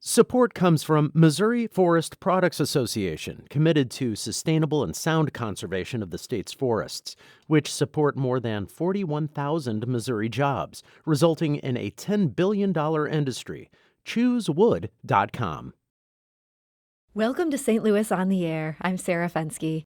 Support comes from Missouri Forest Products Association, committed to sustainable and sound conservation of the state's forests, which support more than 41,000 Missouri jobs, resulting in a $10 billion industry. ChooseWood.com. Welcome to St. Louis on the Air. I'm Sarah Fensky.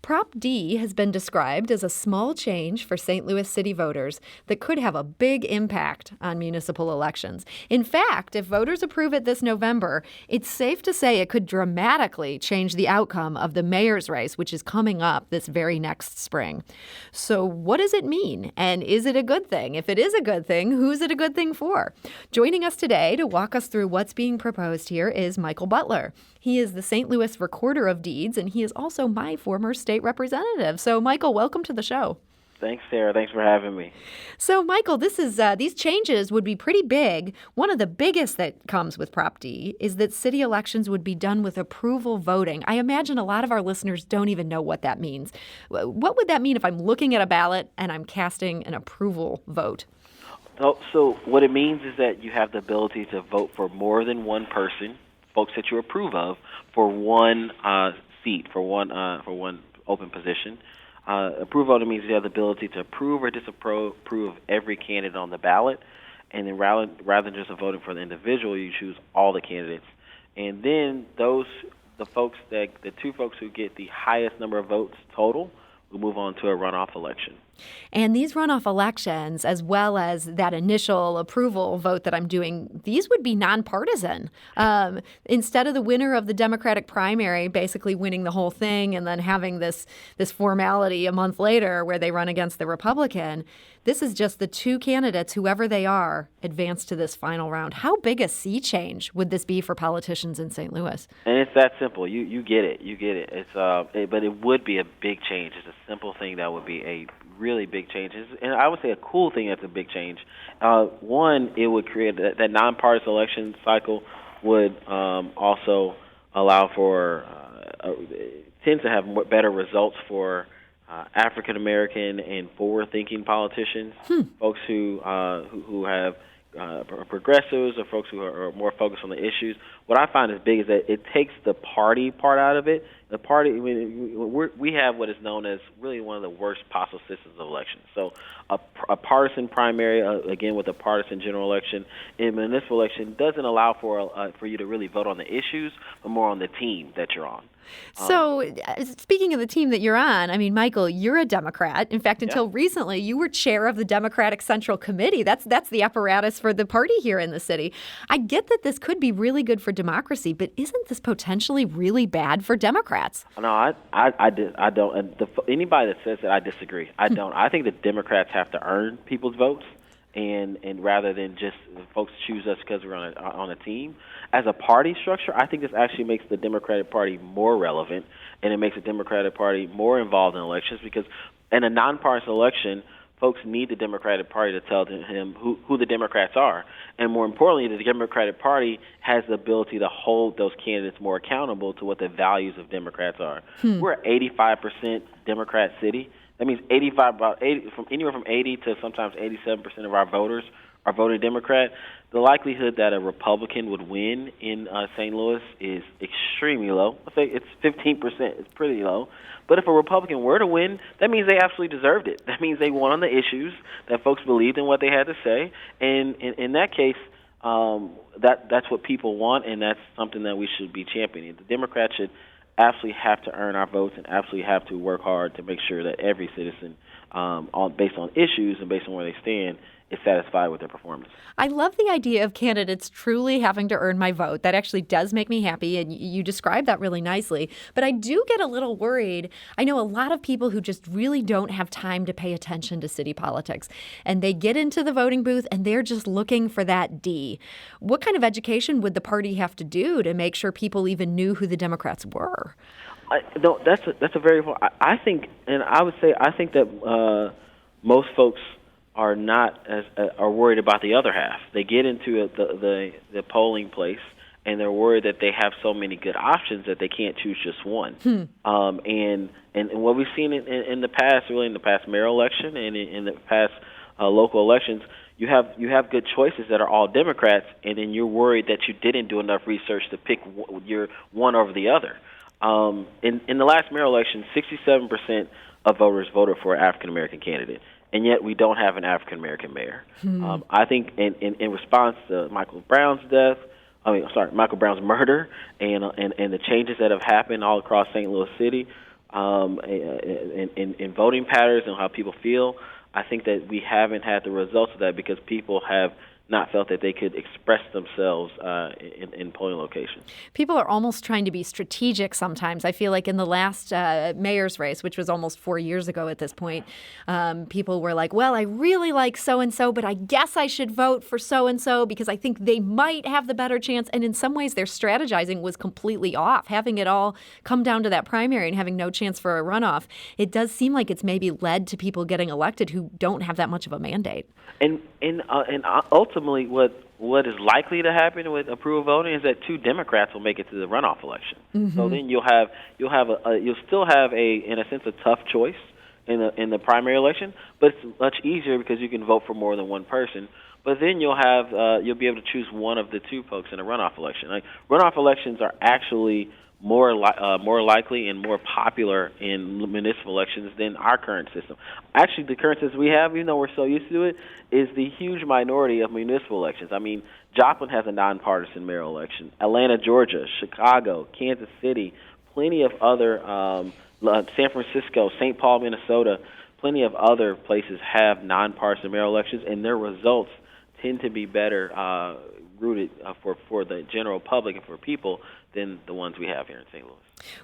Prop D has been described as a small change for St. Louis city voters that could have a big impact on municipal elections. In fact, if voters approve it this November, it's safe to say it could dramatically change the outcome of the mayor's race, which is coming up this very next spring. So what does it mean? And is it a good thing? If it is a good thing, who's it a good thing for? Joining us today to walk us through what's being proposed here is Michael Butler. He is the St. Louis Recorder of Deeds, and he is also my former state representative. So, Michael, welcome to the show. Thanks, Sarah. Thanks for having me. So, Michael, these changes would be pretty big. One of the biggest that comes with Prop D is that city elections would be done with approval voting. I imagine a lot of our listeners don't even know what that means. What would that mean if I'm looking at a ballot and I'm casting an approval vote? So what it means is that you have the ability to vote for more than one person, folks that you approve of, for one seat, for one open position. Approve voting means you have the ability to approve or disapprove every candidate on the ballot, and then rather than just voting for the individual, you choose all the candidates. And then the two folks who get the highest number of votes total will move on to a runoff election. And these runoff elections, as well as that initial approval vote that I'm doing, these would be nonpartisan. Instead of the winner of the Democratic primary basically winning the whole thing and then having this formality a month later where they run against the Republican, this is just the two candidates, whoever they are, advance to this final round. How big a sea change would this be for politicians in St. Louis? And it's that simple. You get it. It's but it would be a big change. It's a simple thing that would be a really big change. And I would say a cool thing that's a big change. One, it would create that nonpartisan election cycle would also allow for tends to have better results for African American and forward-thinking politicians, folks who have progressives or folks who are more focused on the issues. What I find is big is that it takes the party part out of it. The party, we have what is known as really one of the worst possible systems of elections. So a partisan primary, again with a partisan general election, in a municipal election doesn't allow for you to really vote on the issues, but more on the team that you're on. So, speaking of the team that you're on, I mean, Michael, you're a Democrat. In fact, until recently, you were chair of the Democratic Central Committee. That's the apparatus for the party here in the city. I get that this could be really good for democracy, but isn't this potentially really bad for Democrats? No, I don't. And anybody that says that, I disagree. I don't. I think that Democrats have to earn people's votes. And rather than just folks choose us because we're on a team. As a party structure, I think this actually makes the Democratic Party more relevant, and it makes the Democratic Party more involved in elections because in a nonpartisan election, folks need the Democratic Party to tell him who the Democrats are. And more importantly, the Democratic Party has the ability to hold those candidates more accountable to what the values of Democrats are. We're an 85% Democrat city. That means anywhere from 80 to sometimes 87% of our voters are voting Democrat. The likelihood that a Republican would win in St. Louis is extremely low. I'll say it's 15%. It's pretty low. But if a Republican were to win, that means they absolutely deserved it. That means they won on the issues, that folks believed in what they had to say. And in that case, that's what people want, and that's something that we should be championing. The Democrats should absolutely have to earn our votes and absolutely have to work hard to make sure that every citizen, based on issues and based on where they stand, is satisfied with their performance. I love the idea of candidates truly having to earn my vote. That actually does make me happy, and you described that really nicely. But I do get a little worried. I know a lot of people who just really don't have time to pay attention to city politics, and they get into the voting booth, and they're just looking for that D. What kind of education would the party have to do to make sure people even knew who the Democrats were? No, that's a very. I think, and I would say, I think that most folks are not are worried about the other half. They get into the polling place and they're worried that they have so many good options that they can't choose just one. And what we've seen in the past, really in the past mayoral election and in the past local elections, you have good choices that are all Democrats, and then you're worried that you didn't do enough research to pick your one over the other. In the last mayoral election, 67% of voters voted for an African American candidate, and yet we don't have an African American mayor. I think in response to Michael Brown's murder, and the changes that have happened all across St. Louis City, in voting patterns and how people feel, I think that we haven't had the results of that because people have not felt that they could express themselves in polling locations. People are almost trying to be strategic sometimes. I feel like in the last mayor's race, which was almost 4 years ago at this point, people were like, well, I really like so-and-so, but I guess I should vote for so-and-so because I think they might have the better chance. And in some ways, their strategizing was completely off, having it all come down to that primary and having no chance for a runoff. It does seem like it's maybe led to people getting elected who don't have that much of a mandate. And ultimately, what is likely to happen with approval voting is that 2 Democrats will make it to the runoff election. Mm-hmm. So then you'll still have in a sense a tough choice in the primary election, but it's much easier because you can vote for more than one person. But then you'll be able to choose one of the 2 folks in a runoff election. Like runoff elections are actually more likely and more popular in municipal elections than our current system. Actually, the current system we have, even though we're so used to it, is the huge minority of municipal elections. I mean, Joplin has a nonpartisan mayoral election. Atlanta, Georgia, Chicago, Kansas City, plenty of other, San Francisco, St. Paul, Minnesota, plenty of other places have nonpartisan mayoral elections, and their results tend to be better rooted for the general public and for people than the ones we have here in St. Louis.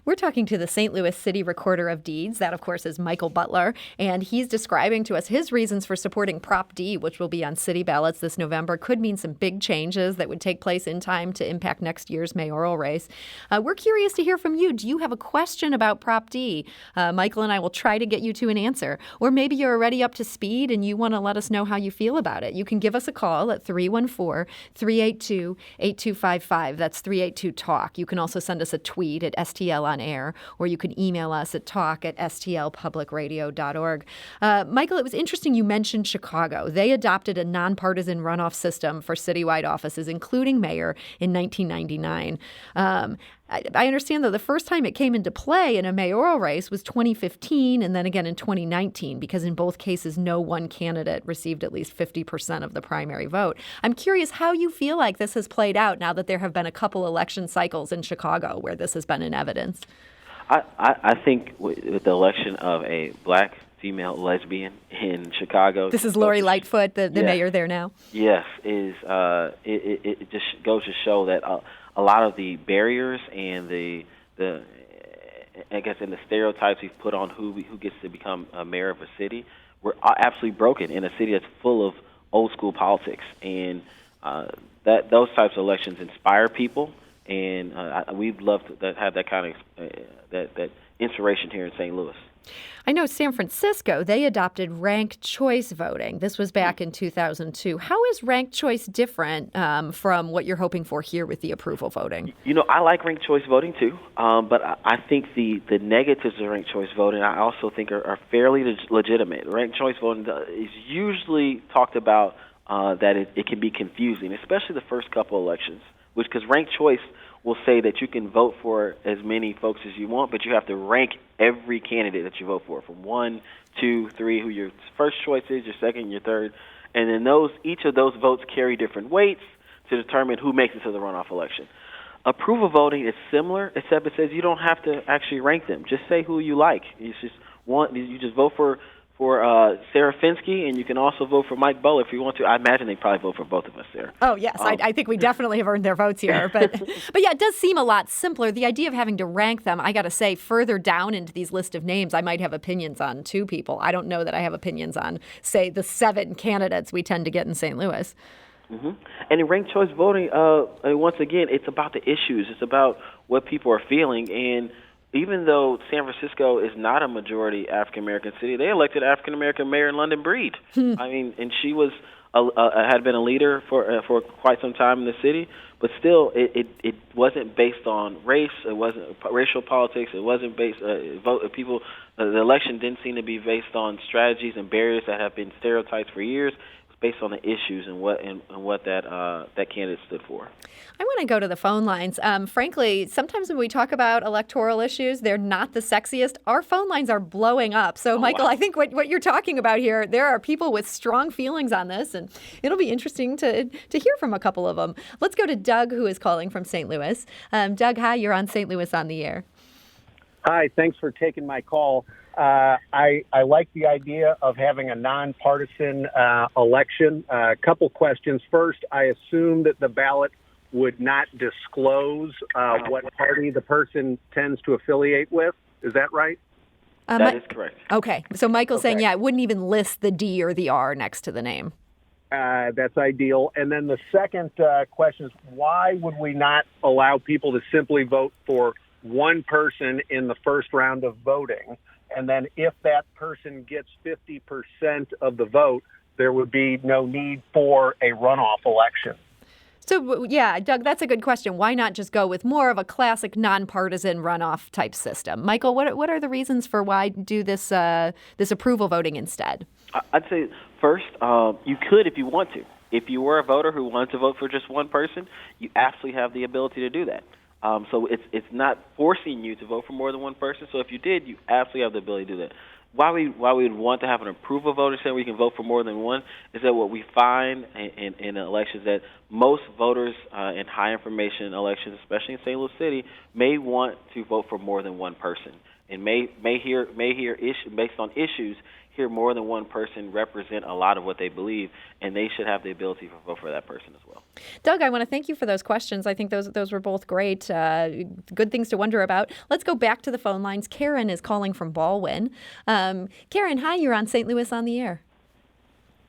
We're talking to the St. Louis City Recorder of Deeds. That, of course, is Michael Butler, and he's describing to us his reasons for supporting Prop D, which will be on city ballots this November. Could mean some big changes that would take place in time to impact next year's mayoral race. We're curious to hear from you. Do you have a question about Prop D? Michael and I will try to get you to an answer. Or maybe you're already up to speed and you want to let us know how you feel about it. You can give us a call at 314-382-8255. That's 382-TALK. You can also send us a tweet at STL on air, or you can email us at talk@stlpublicradio.org. Michael, it was interesting you mentioned Chicago. They adopted a nonpartisan runoff system for citywide offices, including mayor, in 1999. I understand, though, the first time it came into play in a mayoral race was 2015 and then again in 2019, because in both cases, no one candidate received at least 50% of the primary vote. I'm curious how you feel like this has played out now that there have been a couple election cycles in Chicago where this has been in evidence. I think with the election of a black female lesbian in Chicago. This is Lori Lightfoot, the mayor there now. Yes, it just goes to show that a lot of the barriers and the stereotypes we've put on who gets to become a mayor of a city were absolutely broken in a city that's full of old school politics, and that those types of elections inspire people, and we'd love to have that kind of that inspiration here in St. Louis. I know San Francisco, they adopted ranked choice voting. This was back in 2002. How is ranked choice different from what you're hoping for here with the approval voting? You know, I like ranked choice voting too, but I think the negatives of ranked choice voting I also think are fairly legitimate. Ranked choice voting is usually talked about that it can be confusing, especially the first couple elections, because ranked choice will say that you can vote for as many folks as you want, but you have to rank every candidate that you vote for, from 1, 2, 3, who your first choice is, your second, your third, and then each of those votes carry different weights to determine who makes it to the runoff election. Approval voting is similar, except it says you don't have to actually rank them. Just say who you like. You just vote for Sarah Fenske, and you can also vote for Mike Butler if you want to. I imagine they probably vote for both of us there. Oh, yes. I think we definitely have earned their votes here. But yeah, it does seem a lot simpler. The idea of having to rank them, I got to say, further down into these list of names, I might have opinions on 2 people. I don't know that I have opinions on, say, the 7 candidates we tend to get in St. Louis. Mm-hmm. And in ranked choice voting, once again, it's about the issues. It's about what people are feeling, and even though San Francisco is not a majority African-American city, they elected African-American mayor in London Breed. I mean, and she was had been a leader for quite some time in the city, but still, it wasn't based on race. It wasn't racial politics. It wasn't based people. The election didn't seem to be based on strategies and barriers that have been stereotypes for years. It was based on the issues and what that candidate stood for. I want to go to the phone lines. Frankly, sometimes when we talk about electoral issues, they're not the sexiest. Our phone lines are blowing up. So, Michael, wow. I think what you're talking about here, there are people with strong feelings on this, and it'll be interesting to hear from a couple of them. Let's go to Doug, who is calling from St. Louis. Doug, hi, you're on St. Louis on the Air. Hi, thanks for taking my call. I like the idea of having a nonpartisan election. A couple questions. First, I assume that the ballot would not disclose what party the person tends to affiliate with. Is that right? That is correct. Okay. So Michael's saying, it wouldn't even list the D or the R next to the name. That's ideal. And then the second question is, why would we not allow people to simply vote for one person in the first round of voting? And then if that person gets 50% of the vote, there would be no need for a runoff election. So, yeah, Doug, that's a good question. Why not just go with more of a classic nonpartisan runoff type system? Michael, what are the reasons for why do this approval voting instead? I'd say first, you could if you want to. If you were a voter who wanted to vote for just one person, you absolutely have the ability to do that. So it's not forcing you to vote for more than one person. So if you did, you absolutely have the ability to do that. Why we would want to have an approval voter saying we can vote for more than one is that what we find in elections that most voters in high information elections, especially in St. Louis City, may want to vote for more than one person and may hear based on issues hear more than one person represent a lot of what they believe, and they should have the ability to vote for that person as well. Doug, I want to thank you for those questions. I think those were both great, good things to wonder about. Let's go back to the phone lines. Karen is calling from Baldwin. Karen, hi, you're on St. Louis on the Air.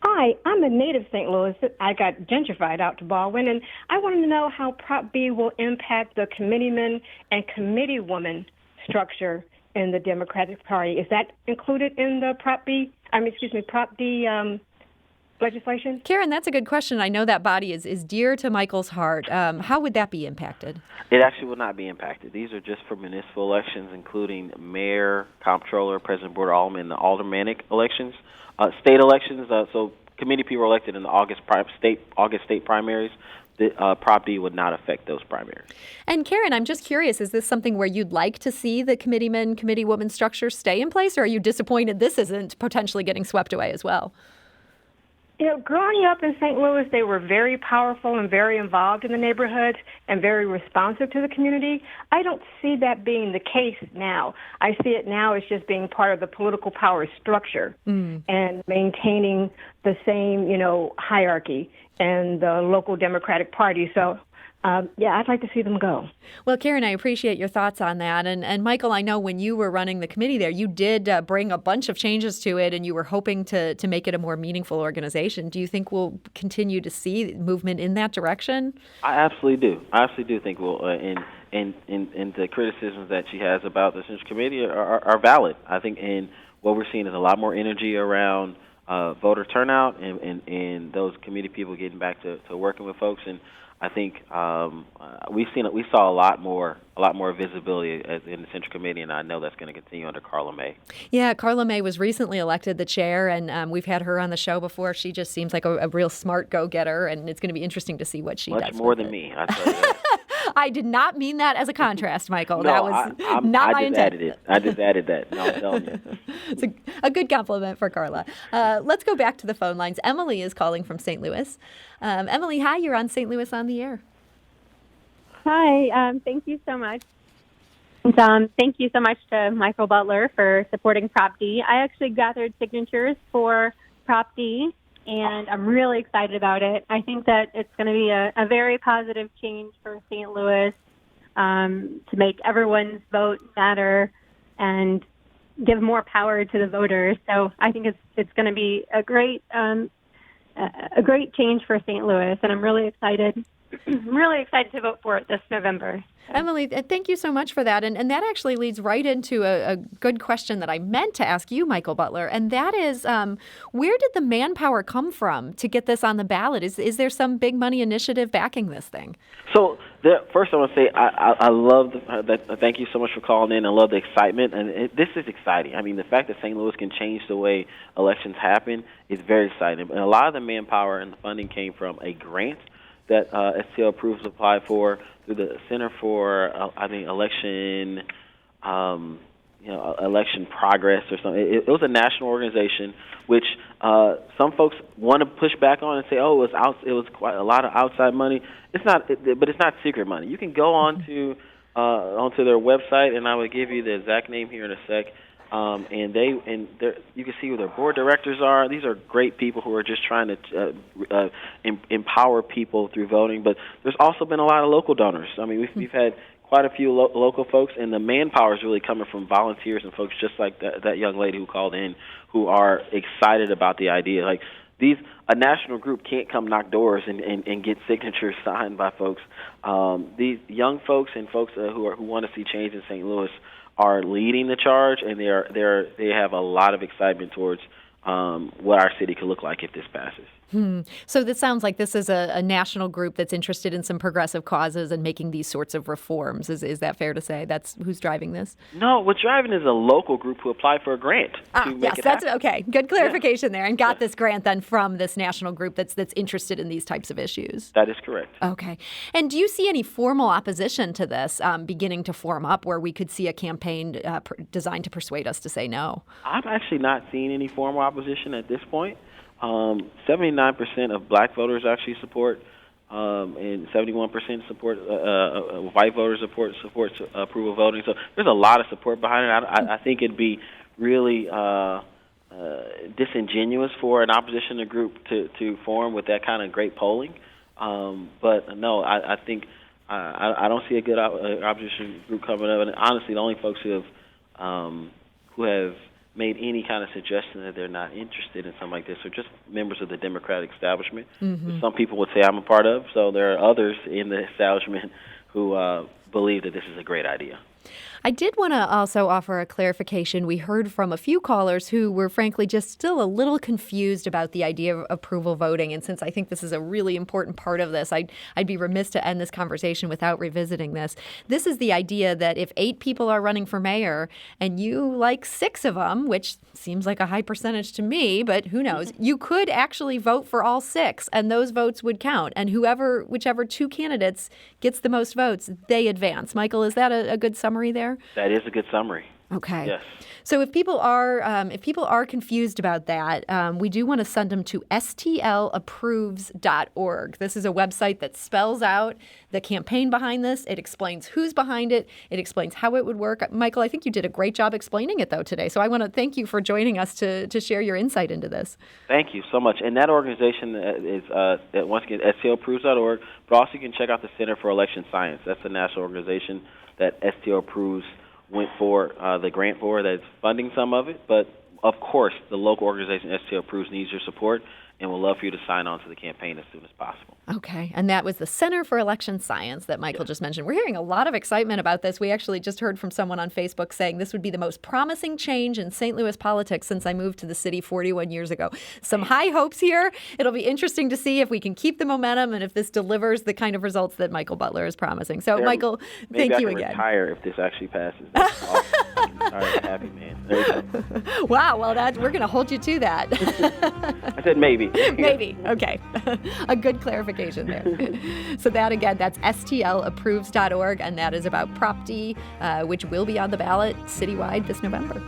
Hi, I'm a native St. Louis. I got gentrified out to Baldwin, and I wanted to know how Prop B will impact the committeeman and committeewoman structure in the Democratic Party. Is that included in the Prop D legislation? Karen, that's a good question. I know that body is dear to Michael's heart. How would that be impacted? It actually will not be impacted. These are just for municipal elections, including mayor, comptroller, president, board of aldermen, and the aldermanic elections. State elections, so committee people are elected in the August state primaries. The Prop D would not affect those primaries. And Karen, I'm just curious, is this something where you'd like to see the committeeman, committeewoman structure stay in place, or are you disappointed this isn't potentially getting swept away as well? You know, growing up in St. Louis, they were very powerful and very involved in the neighborhood and very responsive to the community. I don't see that being the case now. I see it now as just being part of the political power structure and maintaining the same, hierarchy and the local Democratic Party. So, I'd like to see them go. Well, Karen, I appreciate your thoughts on that. And Michael, I know when you were running the committee there, you did bring a bunch of changes to it, and you were hoping to make it a more meaningful organization. Do you think we'll continue to see movement in that direction? I absolutely do. I absolutely do think we'll. And the criticisms that she has about the Central Committee are valid. I think, and what we're seeing is a lot more energy around voter turnout and those committee people getting back to working with folks. And I think we saw a lot more visibility in the Central Committee, and I know that's going to continue under Carla May. Yeah, Carla May was recently elected the chair, and we've had her on the show before. She just seems like a real smart go-getter, and it's going to be interesting to see what she does. Much more than me, I tell you that. I did not mean that as a contrast, Michael. No, that was not my intent. I just added that. No, I'm telling you. It's a good compliment for Carla. Let's go back to the phone lines. Emily is calling from St. Louis. Emily, hi, you're on St. Louis on the Air. Hi, thank you so much. And, thank you so much to Michael Butler for supporting Prop D. I actually gathered signatures for Prop D, and I'm really excited about it. I think that it's going to be a very positive change for St. Louis to make everyone's vote matter and give more power to the voters. So I think it's going to be a great change for St. Louis, and I'm really excited. I'm really excited to vote for it this November. Emily, thank you so much for that. And that actually leads right into a good question that I meant to ask you, Michael Butler, and that is, where did the manpower come from to get this on the ballot? Is there some big money initiative backing this thing? So First, I want to say I love that. Thank you so much for calling in. I love the excitement, and this is exciting. I mean, the fact that St. Louis can change the way elections happen is very exciting. And a lot of the manpower and the funding came from a grant that STL Approves applied for through the Center for Election. Election progress or something. It was a national organization, which some folks want to push back on and say, "Oh, it was quite a lot of outside money." It's not, but it's not secret money. You can go onto their website, and I will give you the exact name here in a sec. You can see who their board directors are. These are great people who are just trying to empower people through voting. But there's also been a lot of local donors. I mean, we've had quite a few local folks, and the manpower is really coming from volunteers and folks just like that young lady who called in, who are excited about the idea. Like a national group can't come knock doors and get signatures signed by folks. These young folks and folks who want to see change in St. Louis are leading the charge, and they have a lot of excitement towards what our city could look like if this passes. So this sounds like this is a national group that's interested in some progressive causes and making these sorts of reforms. Is that fair to say? That's who's driving this? No, what's driving is a local group who applied for a grant to make it happen. Okay. Good clarification there, and got this grant then from this national group that's interested in these types of issues. That is correct. Okay. And do you see any formal opposition to this beginning to form up, where we could see a campaign designed to persuade us to say no? I'm actually not seeing any formal opposition at this point. 79% of black voters actually support, and 71% support white voters support approval voting. So there's a lot of support behind it. I think it'd be really disingenuous for an opposition group to form with that kind of great polling. But no, I think I don't see a good opposition group coming up. And honestly, the only folks who have made any kind of suggestion that they're not interested in something like this are just members of the Democratic establishment, which some people would say I'm a part of. So there are others in the establishment who believe that this is a great idea. I did want to also offer a clarification. We heard from a few callers who were frankly just still a little confused about the idea of approval voting. And since I think this is a really important part of this, I'd be remiss to end this conversation without revisiting this. This is the idea that if 8 people are running for mayor and you like 6 of them, which seems like a high percentage to me, but who knows, you could actually vote for all 6 and those votes would count. And whichever 2 candidates gets the most votes, they advance. Michael, is that a good summary there? That is a good summary. Okay. Yes. So if people are confused about that, we do want to send them to stlapproves.org. This is a website that spells out the campaign behind this. It explains who's behind it. It explains how it would work. Michael, I think you did a great job explaining it, though, today. So I want to thank you for joining us to share your insight into this. Thank you so much. And that organization is, once again, stlapproves.org. But also you can check out the Center for Election Science. That's the national organization that STL Approves went for the grant for, that's funding some of it. But, of course, the local organization, STL Approves, needs your support, and we'd love for you to sign on to the campaign as soon as possible. Okay. And that was the Center for Election Science that Michael just mentioned. We're hearing a lot of excitement about this. We actually just heard from someone on Facebook saying this would be the most promising change in St. Louis politics since I moved to the city 41 years ago. Some high hopes here. It'll be interesting to see if we can keep the momentum and if this delivers the kind of results that Michael Butler is promising. So, Michael, thank you again. Maybe I can retire if this actually passes. That's awesome. I can retire happy, man. There you go. Wow. Well, we're going to hold you to that. I said maybe. Maybe. Okay. A good clarification there. So that, again, that's stlapproves.org, and that is about Prop D, which will be on the ballot citywide this November.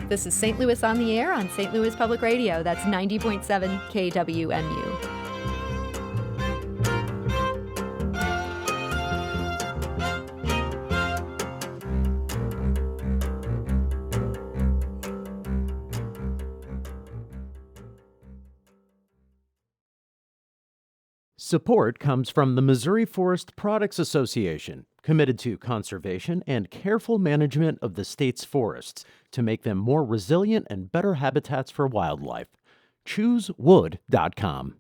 This is St. Louis on the Air on St. Louis Public Radio. That's 90.7 KWMU. Support comes from the Missouri Forest Products Association, committed to conservation and careful management of the state's forests to make them more resilient and better habitats for wildlife. ChooseWood.com.